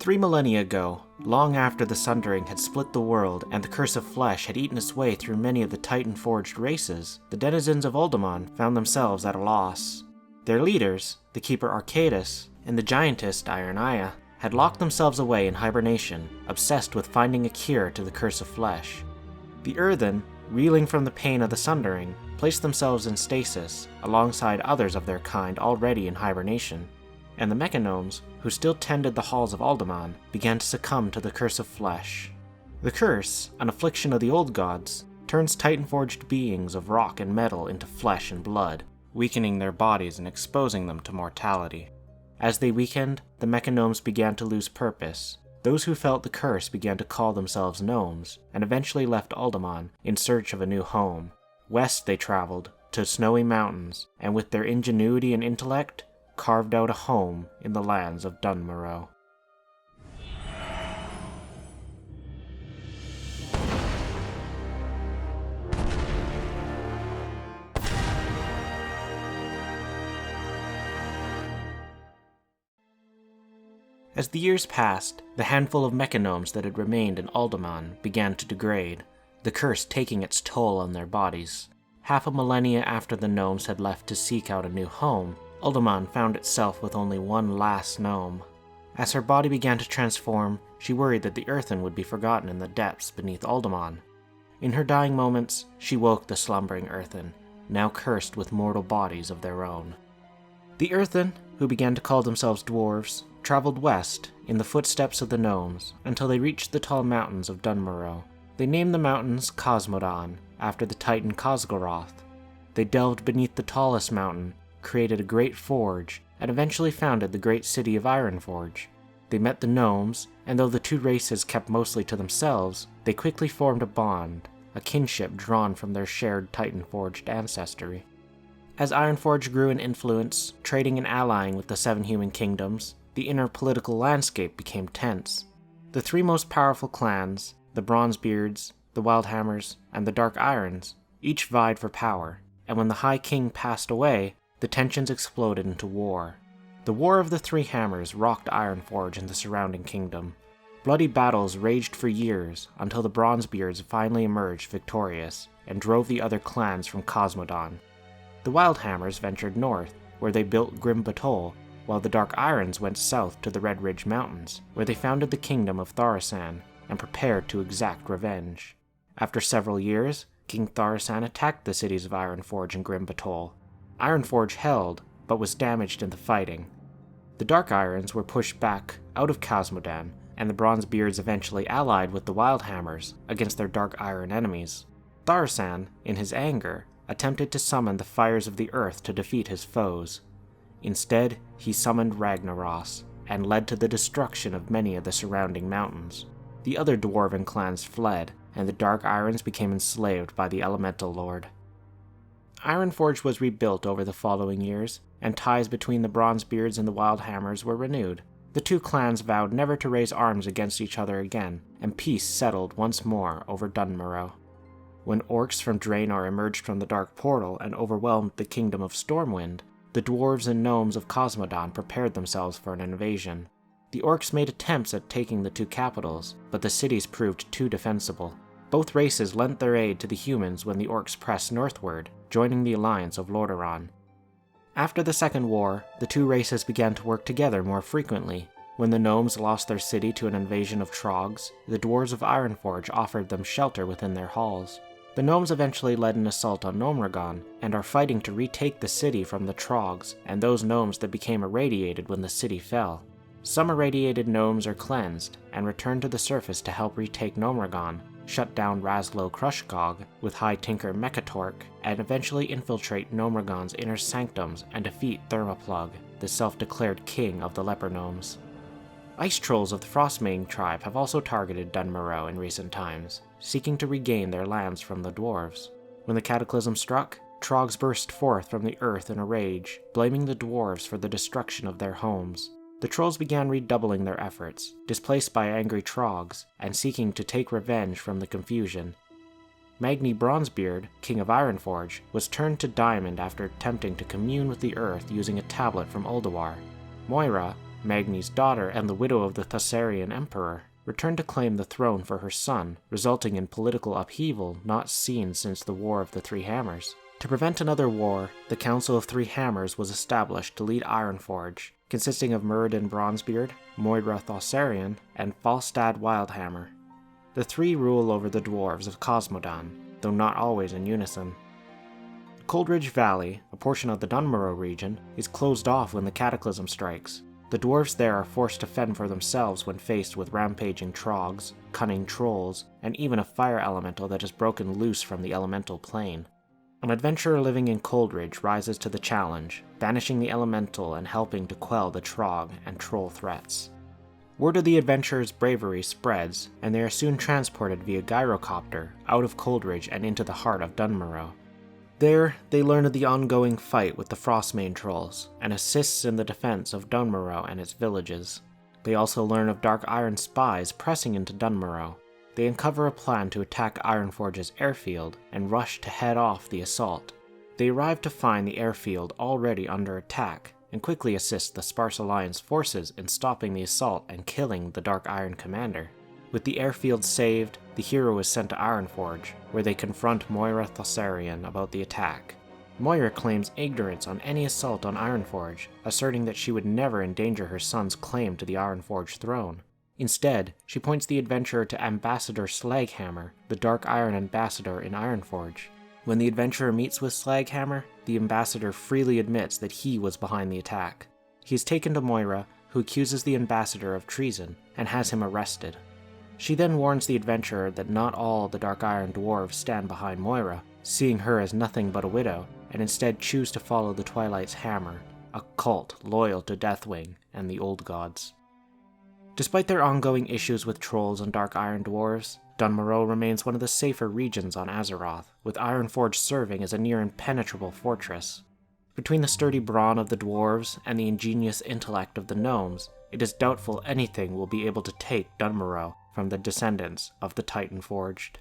3 millennia ago, long after the Sundering had split the world and the Curse of Flesh had eaten its way through many of the Titan-forged races, the denizens of Uldaman found themselves at a loss. Their leaders, the Keeper Arcadus and the Giantess Diurnaya, had locked themselves away in hibernation, obsessed with finding a cure to the Curse of Flesh. The Earthen, reeling from the pain of the Sundering, placed themselves in stasis alongside others of their kind already in hibernation, and the Mechagnomes, who still tended the halls of Uldaman, began to succumb to the Curse of Flesh. The curse, an affliction of the old gods, turns Titan-forged beings of rock and metal into flesh and blood, weakening their bodies and exposing them to mortality. As they weakened, the Mechagnomes began to lose purpose. Those who felt the curse began to call themselves gnomes, and eventually left Uldaman in search of a new home. West they traveled, to snowy mountains, and with their ingenuity and intellect, carved out a home in the lands of Dunmorogh. As the years passed, the handful of Mechagnomes that had remained in Uldaman began to degrade, the curse taking its toll on their bodies. Half a millennia after the gnomes had left to seek out a new home, Uldaman found itself with only one last gnome. As her body began to transform, she worried that the Earthen would be forgotten in the depths beneath Uldaman. In her dying moments, she woke the slumbering Earthen, now cursed with mortal bodies of their own. The Earthen, who began to call themselves Dwarves, traveled west in the footsteps of the gnomes until they reached the tall mountains of Dunmorogh. They named the mountains Khaz Modan, after the Titan Khazgoroth. They delved beneath the tallest mountain, created a great forge, and eventually founded the great city of Ironforge. They met the gnomes, and though the two races kept mostly to themselves, they quickly formed a bond, a kinship drawn from their shared Titan-forged ancestry. As Ironforge grew in influence, trading and allying with the 7 human kingdoms, the inner political landscape became tense. The 3 most powerful clans, the Bronzebeards, the Wildhammers, and the Dark Irons, each vied for power, and when the High King passed away, the tensions exploded into war. The War of the 3 Hammers rocked Ironforge and the surrounding kingdom. Bloody battles raged for years until the Bronzebeards finally emerged victorious and drove the other clans from Khaz Modan. The Wildhammers ventured north, where they built Grim Batol, while the Dark Irons went south to the Red Ridge Mountains, where they founded the kingdom of Thaussarian and prepared to exact revenge. After several years, King Thaussarian attacked the cities of Ironforge and Grim Batol. Ironforge held, but was damaged in the fighting. The Dark Irons were pushed back out of Khaz Modan, and the Bronzebeards eventually allied with the Wildhammers against their Dark Iron enemies. Thaussarian, in his anger, attempted to summon the fires of the earth to defeat his foes. Instead, he summoned Ragnaros, and led to the destruction of many of the surrounding mountains. The other dwarven clans fled, and the Dark Irons became enslaved by the Elemental Lord. Ironforge was rebuilt over the following years, and ties between the Bronzebeards and the Wildhammers were renewed. The 2 clans vowed never to raise arms against each other again, and peace settled once more over Dunmorogh. When orcs from Draenor emerged from the Dark Portal and overwhelmed the kingdom of Stormwind, the dwarves and gnomes of Khaz Modan prepared themselves for an invasion. The orcs made attempts at taking the 2 capitals, but the cities proved too defensible. Both races lent their aid to the humans when the orcs pressed northward, joining the alliance of Lordaeron. After the Second War, the 2 races began to work together more frequently. When the gnomes lost their city to an invasion of Trogs, the dwarves of Ironforge offered them shelter within their halls. The gnomes eventually led an assault on Gnomeregan, and are fighting to retake the city from the Trogs and those gnomes that became irradiated when the city fell. Some irradiated gnomes are cleansed, and return to the surface to help retake Gnomeregan, shut down Razlo Krushgog with High Tinker Mechatork, and eventually infiltrate Gnomeregan's inner sanctums and defeat Thermaplugg, the self-declared king of the leper gnomes. Ice trolls of the Frostmane tribe have also targeted Dunmorogh in recent times, seeking to regain their lands from the dwarves. When the cataclysm struck, Trogs burst forth from the earth in a rage, blaming the dwarves for the destruction of their homes. The trolls began redoubling their efforts, displaced by angry Trogs, and seeking to take revenge from the confusion. Magni Bronzebeard, king of Ironforge, was turned to diamond after attempting to commune with the earth using a tablet from Ulduar. Moira, Magni's daughter and the widow of the Thaussarian emperor, returned to claim the throne for her son, resulting in political upheaval not seen since the War of the Three Hammers. To prevent another war, the Council of Three Hammers was established to lead Ironforge, consisting of Muradin Bronzebeard, Moira Thaussarian, and Falstad Wildhammer. The three rule over the dwarves of Khaz Modan, though not always in unison. Coldridge Valley, a portion of the Dunmorrow region, is closed off when the Cataclysm strikes. The dwarves there are forced to fend for themselves when faced with rampaging trogs, cunning trolls, and even a fire elemental that has broken loose from the elemental plane. An adventurer living in Coldridge rises to the challenge, banishing the elemental and helping to quell the trog and troll threats. Word of the adventurer's bravery spreads, and they are soon transported via gyrocopter out of Coldridge and into the heart of Dunmorrow. There, they learn of the ongoing fight with the Frostmane trolls, and assists in the defense of Dunmorrow and its villages. They also learn of Dark Iron spies pressing into Dunmorrow. They uncover a plan to attack Ironforge's airfield and rush to head off the assault. They arrive to find the airfield already under attack, and quickly assist the Sparse Alliance forces in stopping the assault and killing the Dark Iron commander. With the airfield saved, the hero is sent to Ironforge, where they confront Moira Thaussarian about the attack. Moira claims ignorance on any assault on Ironforge, asserting that she would never endanger her son's claim to the Ironforge throne. Instead, she points the adventurer to Ambassador Slaghammer, the Dark Iron ambassador in Ironforge. When the adventurer meets with Slaghammer, the ambassador freely admits that he was behind the attack. He is taken to Moira, who accuses the ambassador of treason, and has him arrested. She then warns the adventurer that not all the Dark Iron dwarves stand behind Moira, seeing her as nothing but a widow, and instead choose to follow the Twilight's Hammer, a cult loyal to Deathwing and the Old Gods. Despite their ongoing issues with trolls and Dark Iron dwarves, Dunmorrow remains one of the safer regions on Azeroth, with Ironforge serving as a near impenetrable fortress. Between the sturdy brawn of the dwarves and the ingenious intellect of the gnomes, it is doubtful anything will be able to take Dunmorrow from the descendants of the Titan Forged.